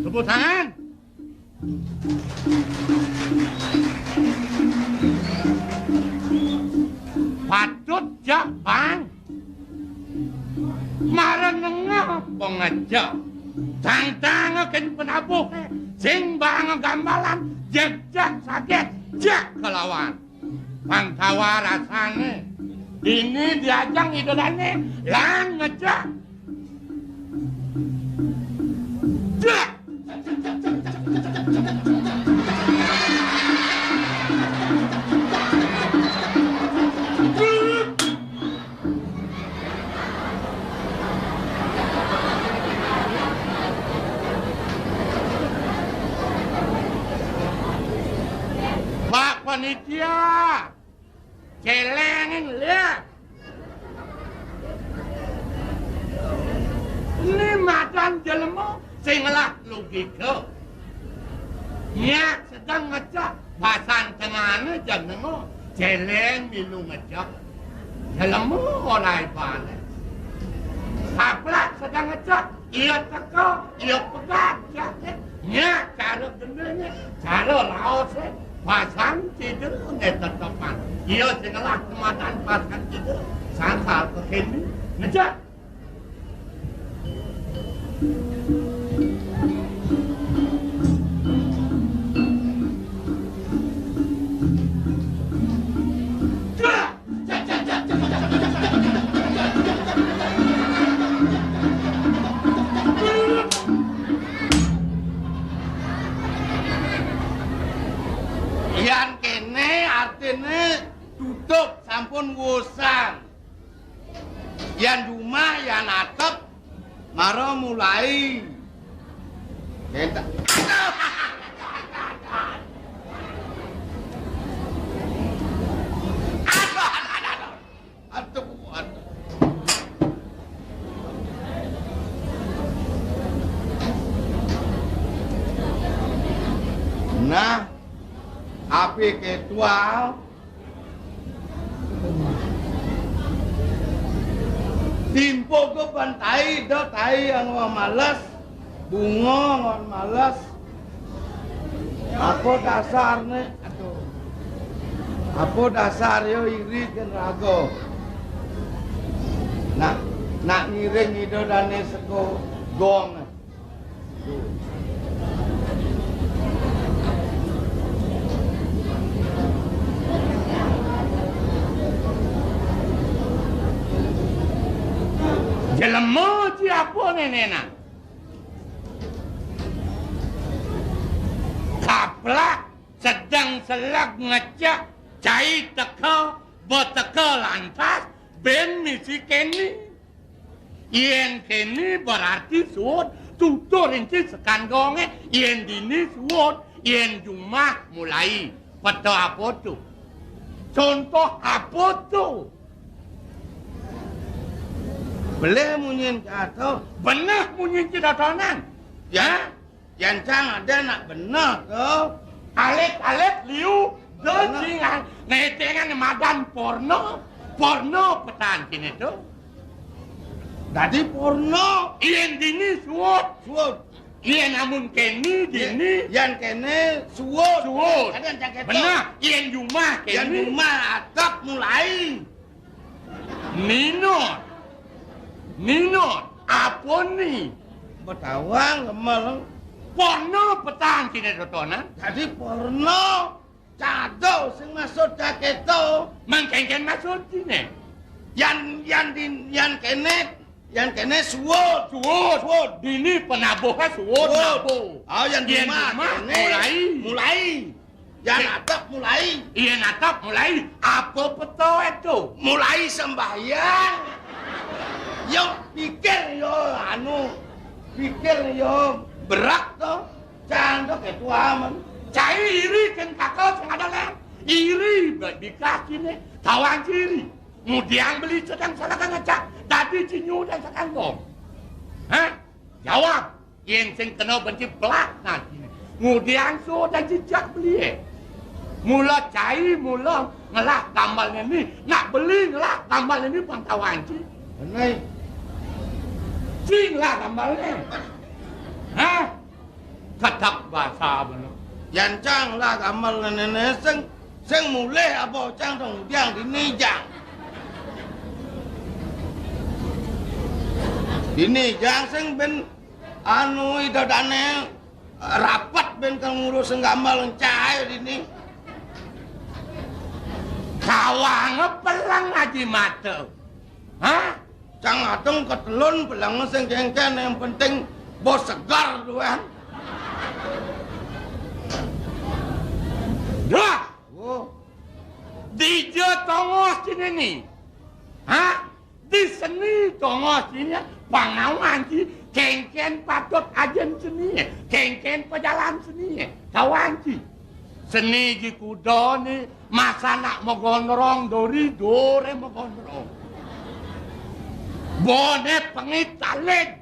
Tepuk tangan. Patut jak bang. Marah ngapa ngajak. Tang-tang akan penabuh. Sing bang gambalan. Jak sakit. Jak kelawan. Bang tawa rasanya. Ini diajang idolanya. Lang ngajak. Jak. Pak panitia, celengin lihat. Ini madan jelema sing lah logika. Nya sedang ngecak pasan tengahnya jam nengo celeng milu ngecak. Jelema oleh balik. Kaplat sedang ngecak, ia teka, ia pegang jaket. Nya cara benernya, cara laosnya. Pasan tidur ngetetapan. Ia tinggal kemadan pasan tidur. Sangkal ke kini. Ngejak. Yang kene artinya tutup sampun wusan. Yang rumah yang atap maro mulai. Kita. Aduh. Nah. Api ketua timpo ke pantai do tai yang malas bunga ngon malas apa dasarnya aduh apa dasar yo iri kan rago nak ngiring itu dane seko gong jelema siapa nenena? Kaplak sedang selak ngecak cai teka beteka lantas ben misi keni. Yen keni berarti suot tutur inci sekan gonge yen dini suot yen jumah mulai. Pada apa tu? Contoh apa tu? Boleh munyin atau benar munyin cidatonan. Ya, yang cang ada nak benar tu. Alet liu dojingan netengan madan porno petan kini tu. Jadi porno ien dini suot. Ien namun keni dini yang kene suot. Benar ien rumah keni. Yang rumah atap mulai. Nino, apa ni? Betawang lemel. Porno petang kini dotonan. Jadi porno cado sing masuk jaket tu. Mangkengken masuk sini. Yang kene suot. Dini penabuhnya suot. Oh yang rumah mulai. Yang atap mulai. Yang atap mulai. Apa betul itu? Mulai sembahyang. Yo pikir yo berat toh, jangan toh ketua aman. Cai iri kan kakak sing ada lem, iri bagi kaki nih, tawan ciri. Ngudiang beli sedang salah ngecak. Tadi cinyu dan sedang bom. Hah? Jawab. Yang sing kena benci pelak nanti. Ngudiang so dan jejak beli. Mula cai, mula ngelak gambarnya ni. Nak beli ngelak gambarnya ni pangtawan ci. Benar. Cing lah gambarnya. Hah? Ketak bahasa benar. Yang cang lah gamal nenek seng mulai apa cang dong diang di ni jang. Ini jang seng ben anu ida dane rapat ben kang ngurus gamal cai di ni. Kawang pelang aja mata. Hah? Cang atong ketelun pelang seng kengken yang penting bos segar tuan. Dah. Oh, Di je tongos sini ni. Hah? Di seni tongos sini pangawan ci kengken patut ajen seni. Kengken pejalan seni. Kawan ci. Seni ji kuda ni masa nak megondrong dori dore megondrong. Bone pengit talek.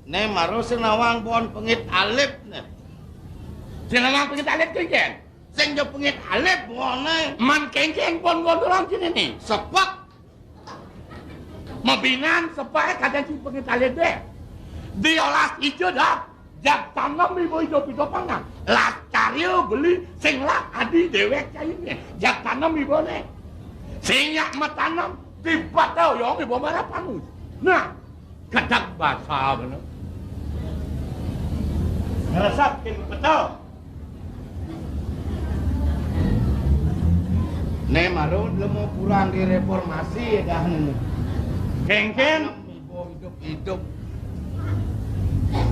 ne maru senawang bon pengit alip ne. Senawang pengit talek kengken. Sing jo pengit alip wone. Man kengken pon gondrong sini ni. Sepak Mabinan sepak kadang si pengit talek deh. Diolas ijo dah. Jak tanam ibu hidup pangan. Las cariu beli sing lah adi dewek cairnya. Jak tanam ibu ne. Sing yak matanam tiba tau yang ibu marah panus. Nah, kadang bahasa benar. Ngerasap kin betul. ne maru lemo kurang direformasi dah ne. Kengken Ibu hidup-hidup.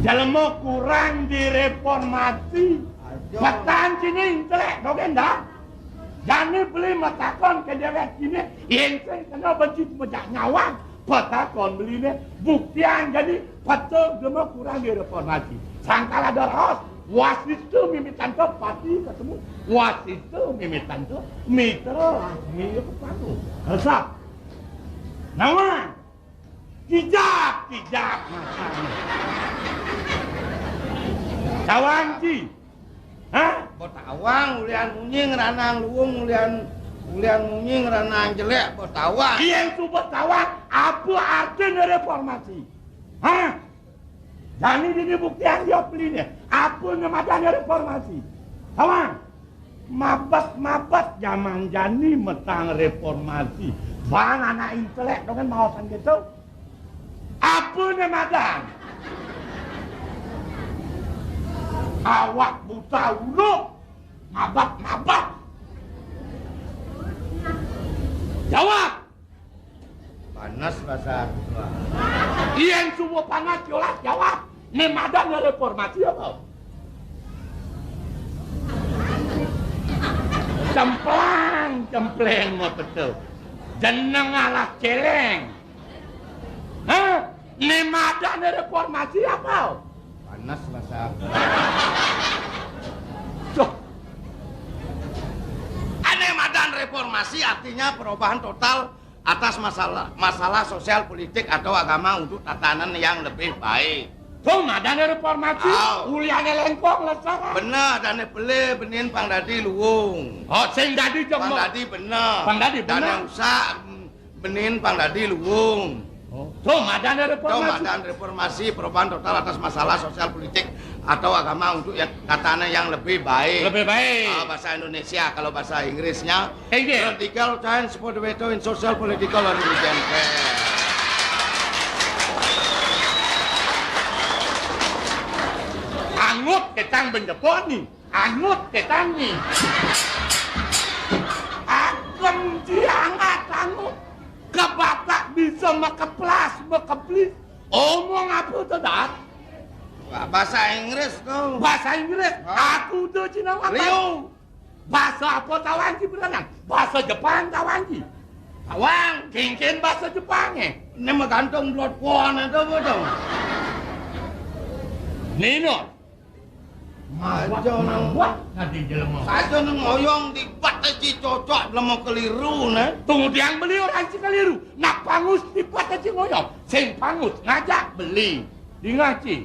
dalam mau kurang direformasi. Batan sini intelek dogen dah. Jangan beli matakon ke dewek sini. Yang saya kena benci mejak nyawang. Patakon beli ni buktian jadi patut dia mau kurang direformasi. Sangkala doros. Wasit tu mimitan tu pati ketemu. Wasit tu mimitan tu mitra asli ketemu. Resap. Nama. Kijap macamnya. Kawan ci. Hah? Botawang ulian munyi ngeranang luwung ulian munyi ngeranang jelek botawang. Yang tu bertawang apa artinya reformasi? Hah? Dan ini buktian dia beli ni. Apa namanya reformasi? Kawan, mabat zaman jani metang reformasi. Bang anak intelek dengan mawasan gitu. Apa namanya? Awak buta urut. Mabat. Jawab. Panas bahasa. Yang semua panas jelas jawab. Nemadanya reformasi apa? Cempleng mau betul. Jeneng alah celeng. Hah? Nemadanya reformasi apa? Panas bahasa. Tuh. Aneh madan reformasi artinya perubahan total atas masalah sosial politik atau agama untuk tatanan yang lebih baik. Tuh madanya reformasi. Uliane lengkong lesara. Bener dan beli benin pang dadi luwung. Oh, sing dadi Pang jemok. dadi bener. Pang dadi Dan bener. yang usah benin pang dadi luwung. Tuh madanya Itu reformasi. madan reformasi perubahan total atas masalah sosial politik atau agama untuk yang tatanan yang lebih baik. Lebih baik. Bahasa Indonesia, kalau bahasa Inggrisnya Inggris. radical change for the better in social political and religion affairs. Angut ketang benjepon ni. Angut ketang ni. Akan diangat angut. Kebatak bisa makeplas, makeplis. Omong apa tu dat? Bahasa Inggris kau. Bahasa Inggris. Aku tu Cina Watan. Liu. Bahasa apa tawanji berenang? Bahasa Jepang tawanji. Tawang, kengken bahasa Jepang Ini mah gantung blood porn itu betul. Nino. Aja nang buat nanti jelema. Saja nang ngoyong tibat ci cocok lemo keliru nah. Tunggu tiang beli orang si keliru. Nak pangus tibat ci ngoyong. Sing pangus ngajak beli. Di ngaci.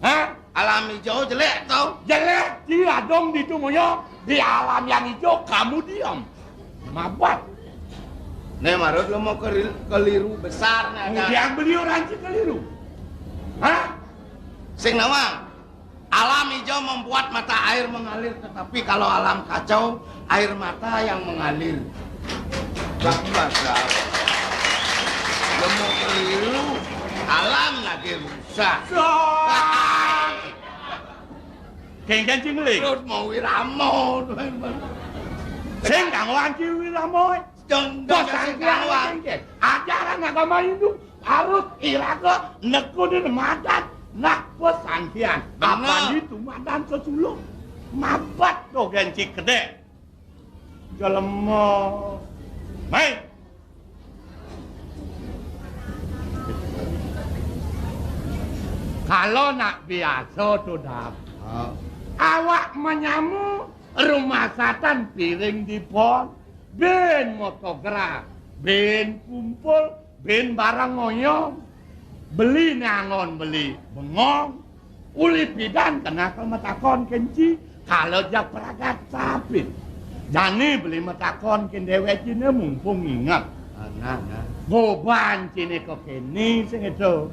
Hah? Alam hijau jelek tau. Jelek dia dong di tu ngoyong. Di alam yang hijau kamu diam. Mabat. Nih marut lemo keliru besar nah. Tiang beli orang si keliru. Hah? Sing nawang. Alam hijau membuat mata air mengalir, tetapi kalau alam kacau, air mata yang mengalir. Bahasa lemo keliru, alam lagi rusak. Kengken cingling. Terus mau wiramo. Sing kang wanci wiramo. Jangan kawang. Ajaran agama Hindu harus iraga nekudin madat. Nak pesantren, apa itu madan sesulung, mabat do genci kedek, jelema, mai. Kalau nak biasa tu dah, awak menyamu rumah satan piring di pon, ben motograf, ben kumpul, ben barang ngoyong. Beli nangon beli bengong uli pidan kena ke metakon kenci kalau jak peragat sapit jani beli metakon ken dewek cine mumpung ingat goban cine kok kini sing itu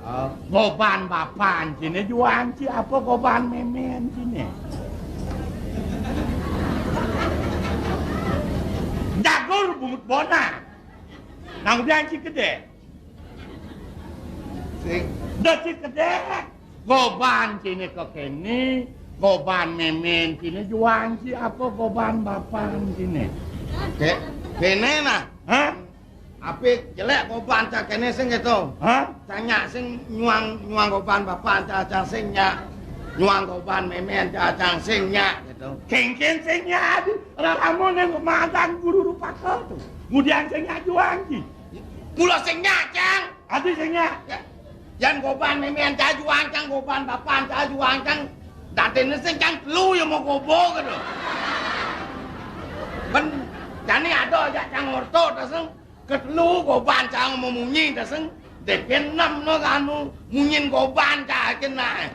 goban bapan cine juang ci apa goban memen cine jagur bungut bona nang udah ci gede Dati kedek, goban cini kok kini, goban memen cini juang ci apa goban bapan cini. Kene nah, hah? Apik jelek goban cak kene sing gitu. Hah? Tanya sing nyuang goban bapan cak sing nyak, nyuang goban memen cak sing nyak gitu. Kengken sing nyak, raramu neng madan guru rupa tuh. Kemudian sing nyak juang ci. Mula sing nyak cang. Adi sing nyak. Yan goban memen cak juang cang goban bapan cak juang cang. Datene sing cang lu yang mau gobo gitu. Ben jani ada aja cang orto daseng ketelu goban cang mau munyi daseng depen 6 no kanu munyin goban cak kena.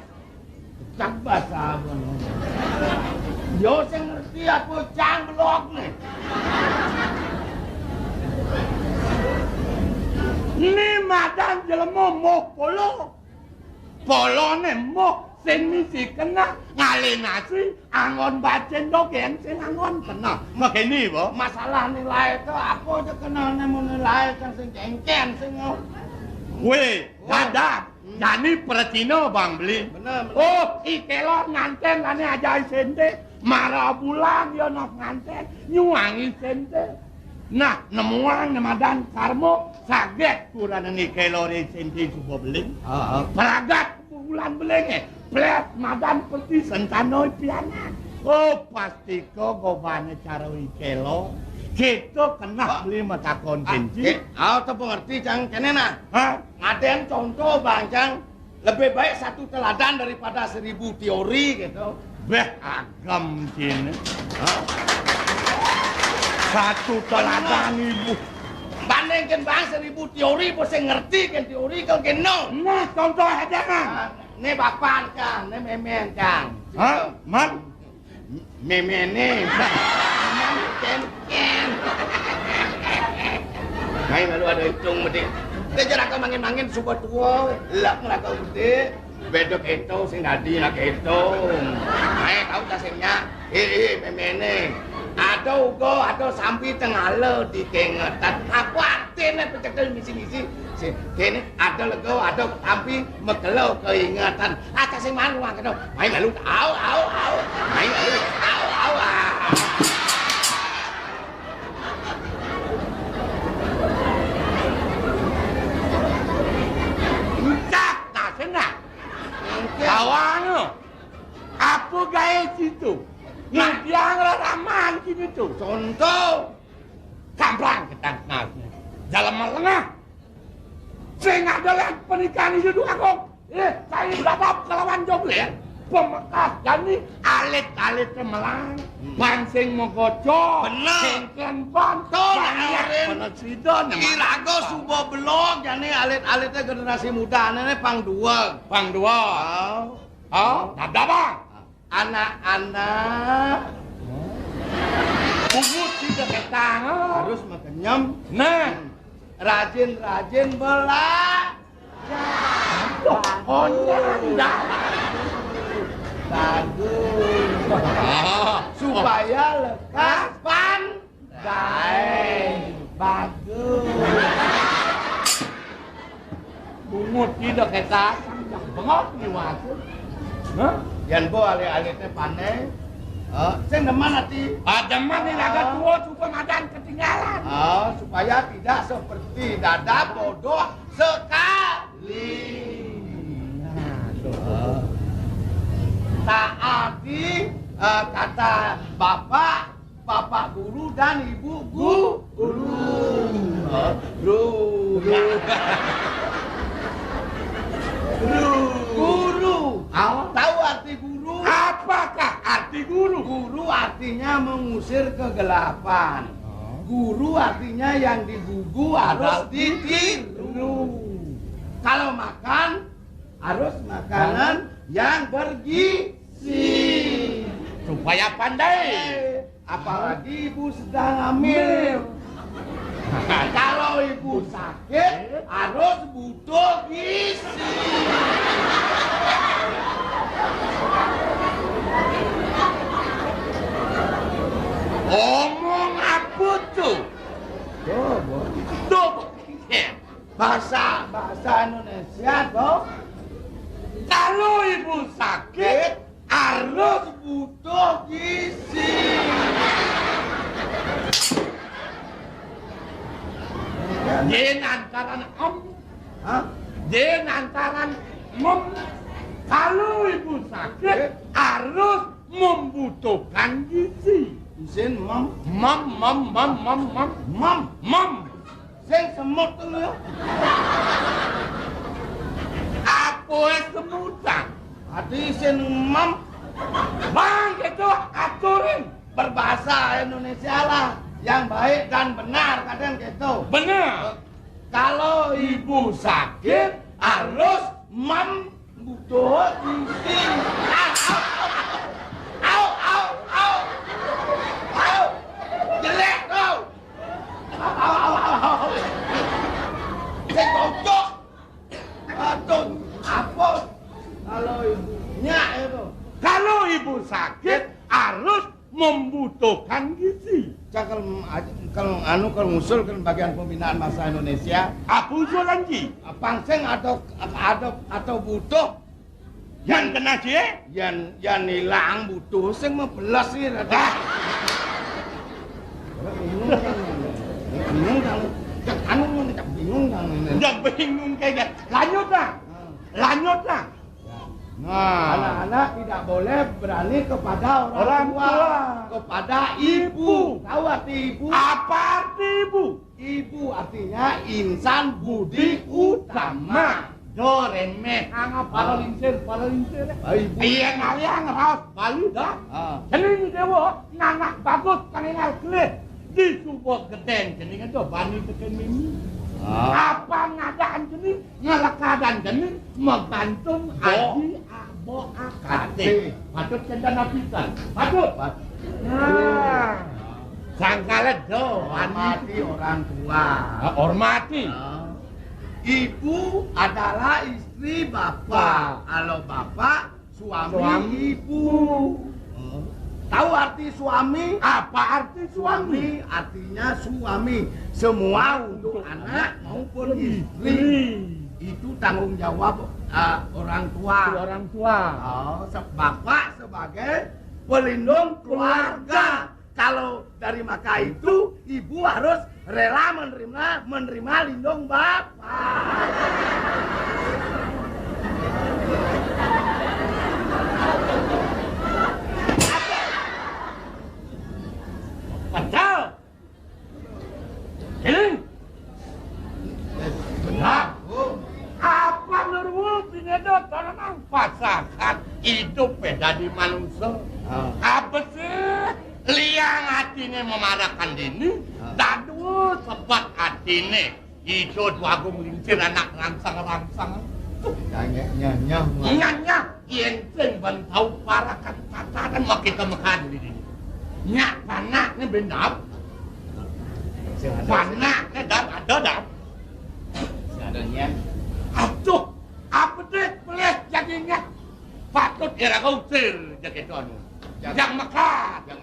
Cak bahasa apa no. Yo sing ngerti aku cang blok nih. Ini madan jelema mok polo ne mok sing misi kena ngale nasi angon bacen dogen sing angon kena makene bo Masalah nilai itu apa aja kena nilai kan sing cengken sing we dadak jani percino bang beli bener. Oh ikelo nganten ane aja sente marah bulan yo nok nganten nyuangi sente. Nah, nemuang nemadan karmo saget kurang ni kalori senti subuh beling. Peragat bulan beling plet madan peti sentanoi piana. Oh pasti kau gobane cara ikelo. Kita kena beli matakon kenci. Aku pengerti cang kene nah. Hah? Ngaden contoh bang cang lebih baik 1 teladan daripada 1000 teori gitu. Beh agam cina. 1 teladan ibu. Bandingkan bang 1000 teori pun saya ngerti kan teori kau keno. Nah contoh aja kan. Ini bapan cang, ini memen cang. Hah? Man? Memen nih. Ken. Main lalu ada hitung mesti. Dia jarak kau mangin subuh tua, lak lah kau gede. Bedok itu sing dadi nak hitung. Main kau tasnya. Memene. Ada uga, ada sampai tengah le di kengetan. Aku artinya pencekel misi-misi. Kene ada lego, ada sampai megelo keingatan. Aja sing malu wang kena. Main lalu au. Main lalu au. Ucap tak senang. Kawan apa gaya situ? Yang raman gini tuh. Contoh. Kamplang ketang nasnya. Dalam melengah. Saya nggak ada lihat pernikahan itu aku. Saya berapa kelawan jomblo ya. pemekas jani alit-alit melang pancing mengkoco Bener. singken pantol kono sidon Kirago subo blok jane alit-alitnya generasi muda aneh pang dua. Dabang Anak-anak pungut tidak ketang harus makenyem. nah Rajin-rajin belajar. dah Bagus. Supaya lekas pandai. Bagus. pungut tidak ketang bengok ni wae nah Yan bo alih-alihnya pandai. Sing deman hati. Deman ni laga tua supaya madan ketinggalan. Supaya tidak seperti dada bodoh sekali. Taati kata bapak guru dan ibu guru. Guru. Tahu arti guru? Apakah arti guru? Guru artinya mengusir kegelapan. Guru artinya yang digugu harus ditiru. Kalau makan harus makanan yang bergizi. Supaya pandai. Apalagi ibu sedang hamil. Kalau ibu sakit harus butuh gizi. Omong apa tuh? Tuh. Bahasa Indonesia toh. Kalau ibu sakit Harus butuh gizi. Jen antaran Hah? Jen antaran kalau ibu sakit harus membutuhkan gizi. Isin mem. Sing semut tuh ya. Apa semutan? Hati isin mem. Bang itu aturin. Berbahasa Indonesia lah yang baik dan benar kadang gitu. Benar. Kalau ibu sakit harus butuh gizi. Au. Jelek kau. Au. Saya kocok. Aduh, apa? Kalau ibunya itu. Kalau ibu sakit harus membutuhkan gizi. Kalau ngusul kan bagian pembinaan bahasa Indonesia. Apa usulan ji? Pangseng atau butuh Yang kena cie? yang hilang butuh sing membelas sih rada. Bingung kan? Bingung kan? Udah bingung kayak lanjutlah. Nah, anak-anak tidak boleh berani kepada orang tua, kepada ibu. Tahu arti ibu? Apa arti ibu? Ibu artinya insan budi utama. Do remeh angap para lincir. Ibu. Iya ngaliang raus Bali dah. Jening dewa nanak bagus kanenal kelih di subuh geden jening itu bani teken mimi. Apa ngadaan jening ngelekadan jening membantung aji abo akate. Patut cendan apisan. Patut. Nah. Sangkala do Hormati orang tua. Hormati. Ibu adalah istri bapak. Kalau bapak suami ibu. Tahu arti suami? Apa arti suami? Artinya suami. Semua untuk anak maupun istri. Itu tanggung jawab orang tua. Bapak sebagai pelindung keluarga. Kalau dari maka itu ibu harus rela menerima lindung bapak. Betul. Ini. Benar. Apa nurul pinedot tanam pasakan hidup jadi manusia. Apa sih? Liang hatinya memarahkan dini, dadu sebat hatinya. Itu dua gue melincir anak rangsang-rangsang. Nyanya, enten bantau para kata dan mau kita makan di sini. Nyak panaknya benar. Panaknya ada. Seadanya. Aduh, apa deh boleh jadinya? Patut kira kau usir jadi tuan. Yang makan, yang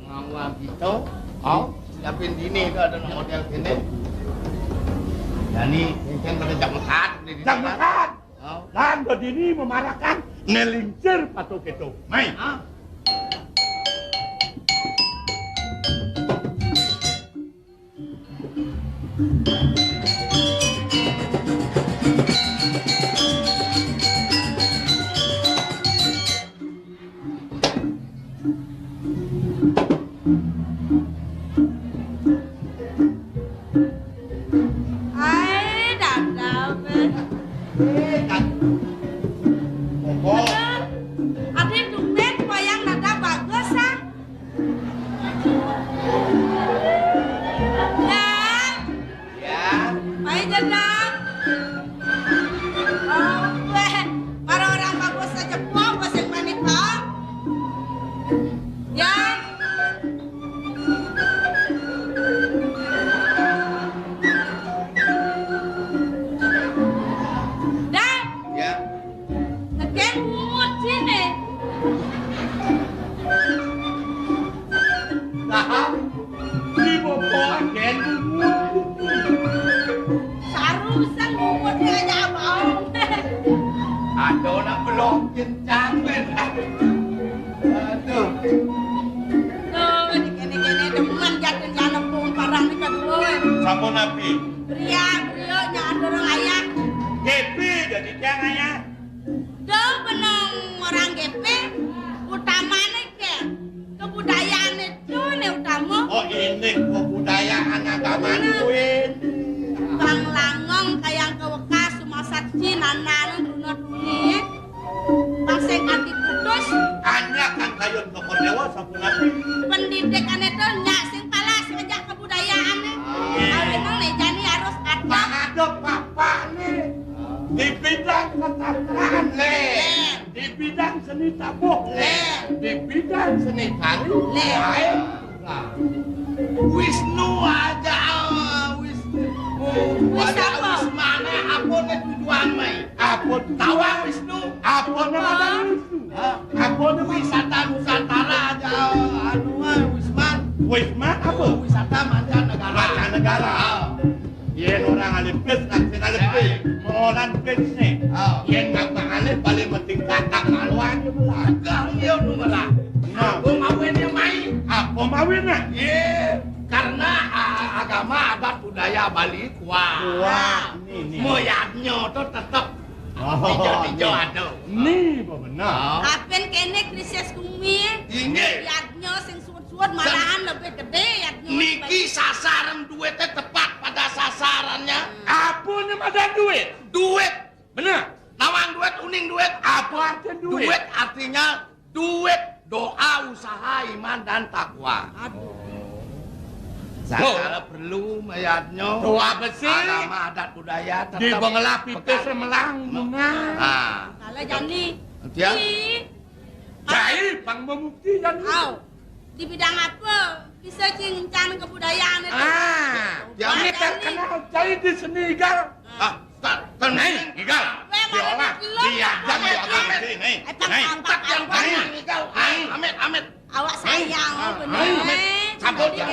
ngawang gitu. Oh, siapin dini itu ada model gini. Yani, yang pada jam makan. Jam makan. Dan begini memarahkan nelincir patut itu. Mai. Di bangla pipis melang bunga. Kalau Jani, Cai bang membukti Jani. Di bidang apa bisa cincang kebudayaan itu? Jani terkenal Cai di seni Igal. Tenang, Igal. Diolah, diajak diolah ini. Igal. Amit. Awak sayang, bener. Cabut ya.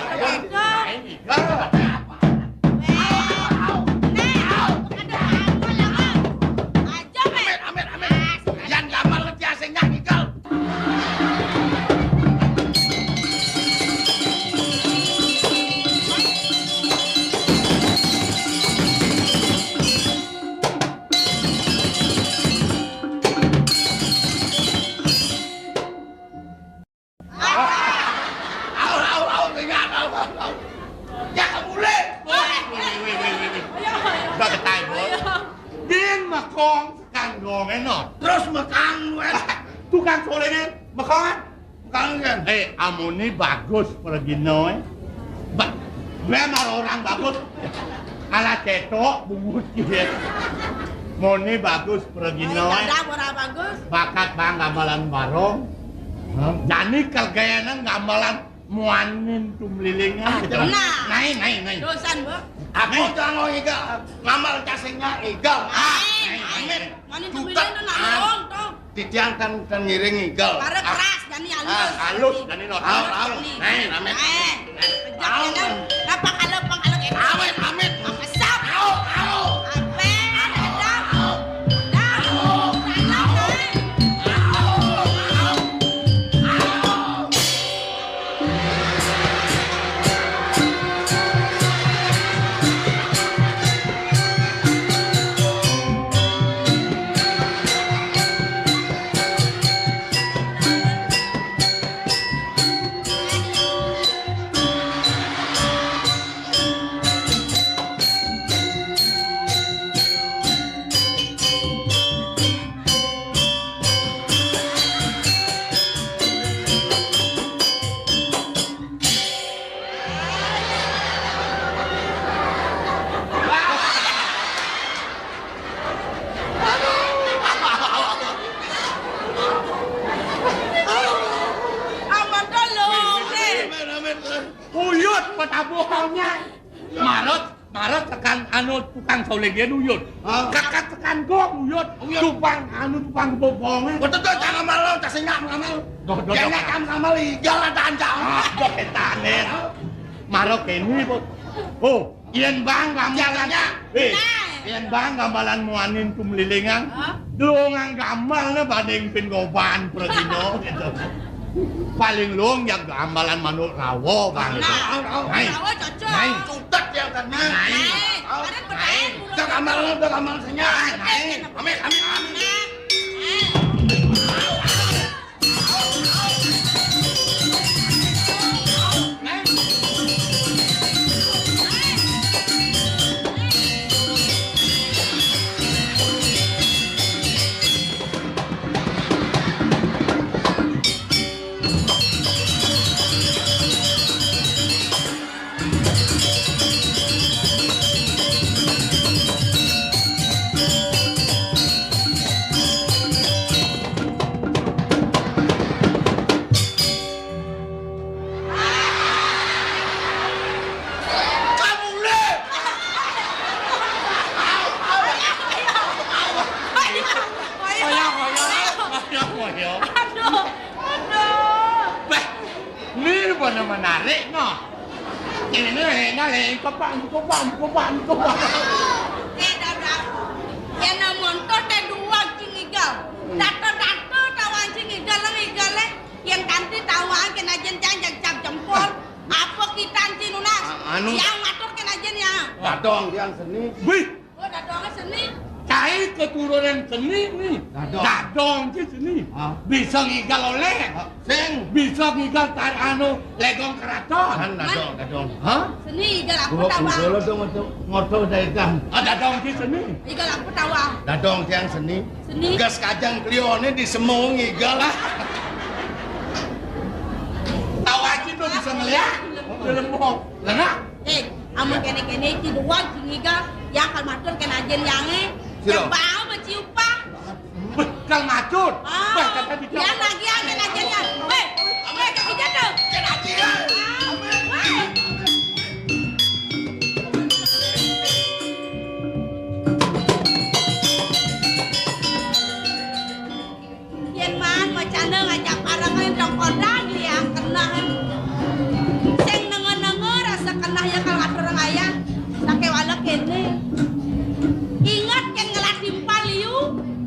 Terus makan tukang solene makan. Kangen. Amuni bagus pergi noy. Memang orang bagus. Ala cetok bungut gitu. Moni bagus pergi noy. Dadah ora bagus. Bakat bang gamelan barong. Jani kagayanan gamelan muanin tumlilingan. Nah. Nai. Dosan, Bu. Aku jangan iga ngamal casingnya igal. Amin. Mani tumlilingan nang toh. Didiangkan kan ngiring igal. Bare keras jani halus. Halus jani no. Nai, amin. Jangan apa kalau Amin. Kesap. Ape. Uyut petabuhannya. Marot tekan anu tukang solege uyut. Kakak tekan gok uyut. Tukang bobongnya. Betul tuh jangan malu casingnya ngamal. Jangan kamu ngamal igal ada ancam. Dok etanen. Marot kene bot. Oh, yen bang gambalan. Yen bang gambalan muanin tumlilingan. Lungang gamalnya badeng pinggoban pergino gitu. Paling luang yang gambalan manuk rawo bang. Rawo cocok. Sutet yang karena. Kemarin percaya Udah gamal senya. Amin. Menarik no. Ini nale kopang. Dadah. Yen monto te dua cing igal. Dato tawan cing igal yang kanti tawang kena jen cap jempol. Apa kita cinunas? Yang ngatur kena jen ya. Dadong yang seni. Wih, Oh, dadongnya seni. cai keturunan seni nih. Dadong ki seni. Bisa ngigal oleh. Sing Bisa ngigal tar anu legong keraton. kan dadong. Hah? Seni igal aku Gua tawang. dulu dong untuk ngoto dagang. Dadong ki seni. Igal aku tawang. Dadong yang seni. Seni. Gas kajang klione disemung igal lah. Tawaji tuh bisa ngeliat. Lemong. Lengah. Amun kene-kene iki dua cing igal yang kalmatur kena jen yange. Siro. Yang bau beciupah. Bekal macut. Bah kata di Ya lagi yang kena jen ya. Weh, kaki jatuh. Kena jen. Yen man macana ngajak parangan dong kodang yang kena. Sing nengen-nengen rasa kena ya kalau ngatur ngaya. Sake walek kene. Ingat kan ngelat timpal liu.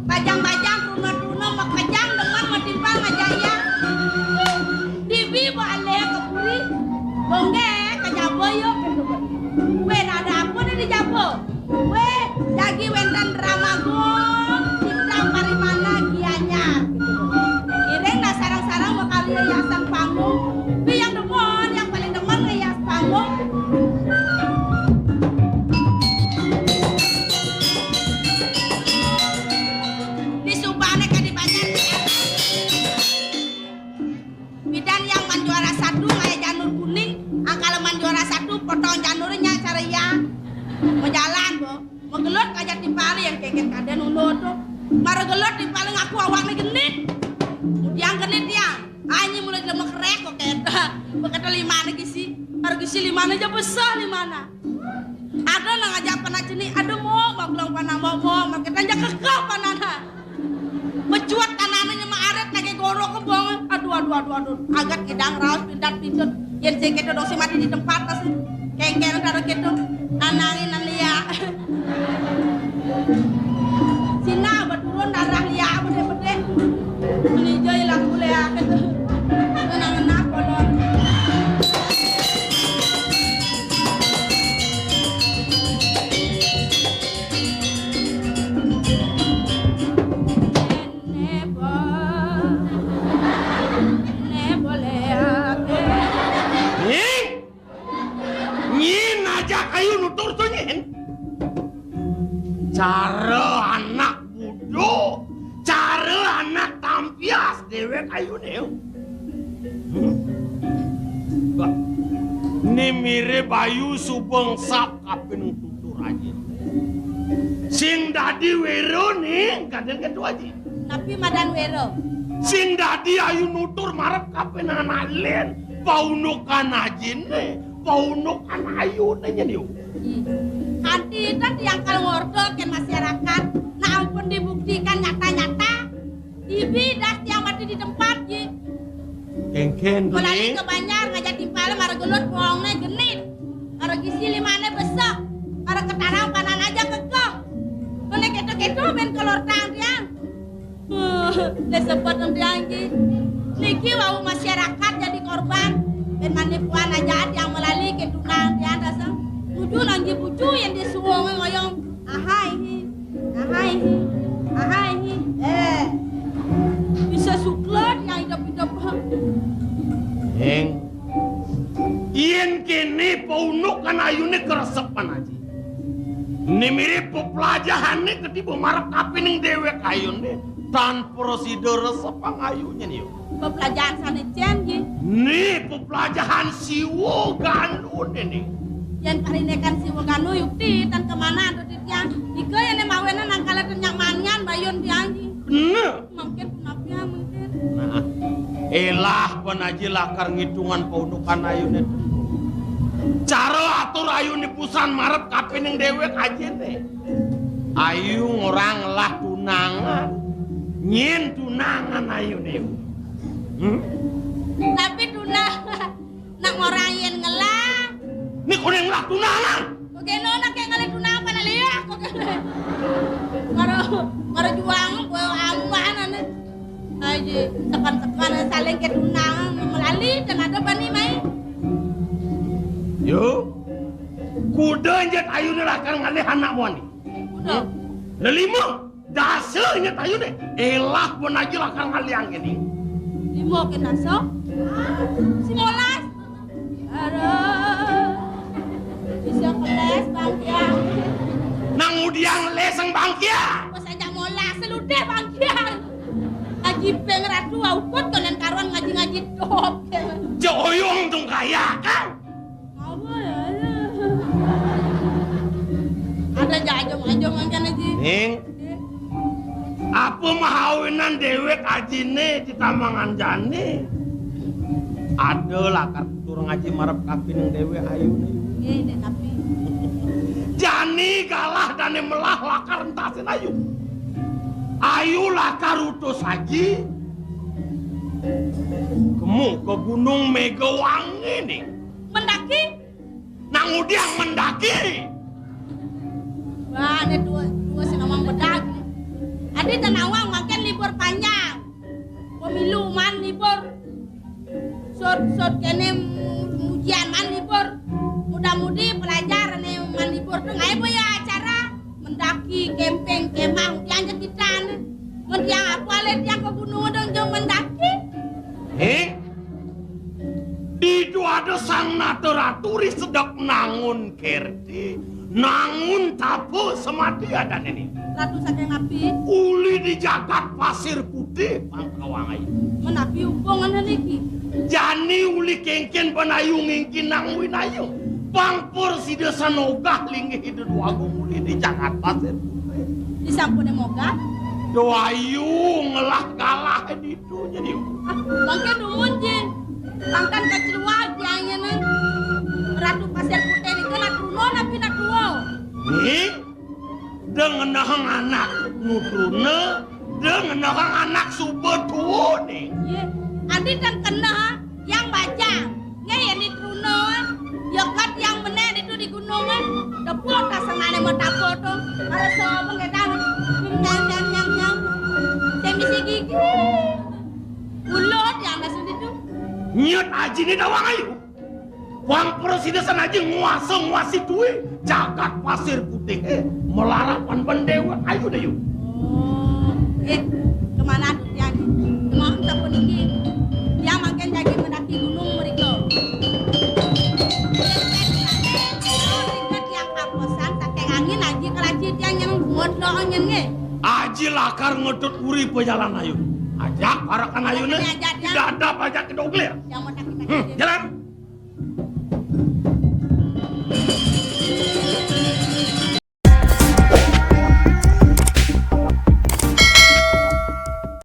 Bajang-bajang runa-runa mak kajang dengan matimpal ngajak yang kengken kaden uno tuh. Maragelot di paling aku awaknya genit. Kemudian genit ya. Anyi mulai lemak rek kok kata limana gisi. Harga gisi limana aja besar limana. Ada nang ngajak panah jenis. Ada mau bilang panah mau kita aja kekeh panahnya. Mencuat tanahnya mah aret lagi gorok ke bawah. Aduh. Agak kidang raus pindat. Yang saya dong si mati di tempat tas. Kengken karo gitu. Nanangin nang lia. Sina berturun darah lia bede. Ini jai lang boleh gitu. Tenang kolon. Cara anak bodoh, cara anak tampias dewek ayu neo. Ini mirip bayu subeng sap kapin tutur aja. Sing dadi wero nih kadang kedua aja. Tapi madan wero. Sing dadi ayu nutur marep kapin anak len, paunukan aja nih, paunukan ayu nanya nih. Nanti yang kalau ngordo ke masyarakat, nah ampun dibuktikan nyata-nyata, ibi das yang mati di tempat ji. Kengken tuh Mulai ke Banjar ngajak timpale maragelut bohongnya genit, maragisi limane besok, marag ketarang panan aja kekeh. Nune keto ben kolor tang tiang. Lesebot tiang ji. Niki wau masyarakat jadi korban, ben manipuan aja yang melalui ketunang tiang dasar. Buju lagi buju yang disuwung ngoyong ahai bisa suklot yang hidup ien kini paunukan ayune keresepan aja ini mirip pelajahan nih ketiba marap kapin yang dewek ayune tan prosedur resepang ayunya nih pelajaran sana janji nih pelajaran siwo gandun ini yang parinekan si woganu yukti dan kemana tuh tiang ika yang mawena nangkala tenyak manian bayun dianji mungkin penapnya mungkin nah elah penaji lakar ngitungan paunukan ayun itu cara atur ayun di pusan marep kapin yang dewek aja nih ayu orang lah tunangan nyin tunangan ayun itu tapi tunangan nak orang yang ngelah ini kau yang lah tunangan. Kau nak yang ngalih tunangan pada lihat kau kena. Maro juang kau aman ane. Aje tekan saling ke tunangan melalui dan ada bani mai. Yo, kuda njat ayune lakar ngalih anak wani. Kuda. Lelima dasar njat ayune. Elah pun aja lakar ngalih yang ini. Lima ke dasar. Simolas. Aduh. Bisa keles bangkian. Nang udiang leseng bangkian. Pas aja mola seludeh bangkian. Ngaji pengratu aukut kalian karuan ngaji top. Joyong tung kaya kan? Apa ya? Ada jajong kan aja. Ning. Apa mahawinan dewek ajine di tamangan jane? Ada lakar turun ngaji marep kapin yang dewek ayune. Ini tapi Jani galah dan melah lakar entasin ayu. Ayu lakar utus haji. Kemu ke gunung Megawangi nih. mendaki. Nang udiang mendaki. Wah, ada dua senawang mendaki. Ada tanawang makan libur panjang. Pemilu man libur. Sot kene ujian man libur. Muda-mudi pelajaran man libur tuh ngai boya acara mendaki camping kemah dianjak kita nih. Mendiang apa lihat yang ke gunung dong jom mendaki. Itu ada sang naturaturi sedap nangun kerti. Nangun tapu semati ada ini. Ratu saking api. Uli di jagat pasir putih pangkawangai. Menapi hubungan niki. Jani uli kengken panayung ingkin nang winayung. Pangpur si desa nogah lingi hidup wagung uli di jagat pasir putih. Disampune moga. Doayu ngelah kalah itu jadi. Mangke dumun jin. Pangkan kecil wajahnya nih. Ratu Pasir Putih ini kena truno nabi nak duo. Nih, dengan nahang anak nutrune, dengan nahang anak subetu nih. Ye, andi dan kena yang baca. Ngaya di truno, yokat yang bener itu di gunung. Depot kasanane mau takut tuh. Ada semua ngedan. Nyang. Saya misi gigi. Ulot yang ada sini tuh. Nyet aji nih dawang ayu. Wang presiden aja nguasi duit jagat Pasir Putih melarapan pendewa ayo deh yuk. Oh, kemana tuh yang mau tak peninggi yang makin jadi mendaki gunung mereka. Tingkat yang kaposan tak angin aja kelacit yang buat doanya nge. Aji lakar ngedut uri pejalan ayu. Ajak parakan ayunya tidak ada pajak kedoglir. Yang mau tak Jalan.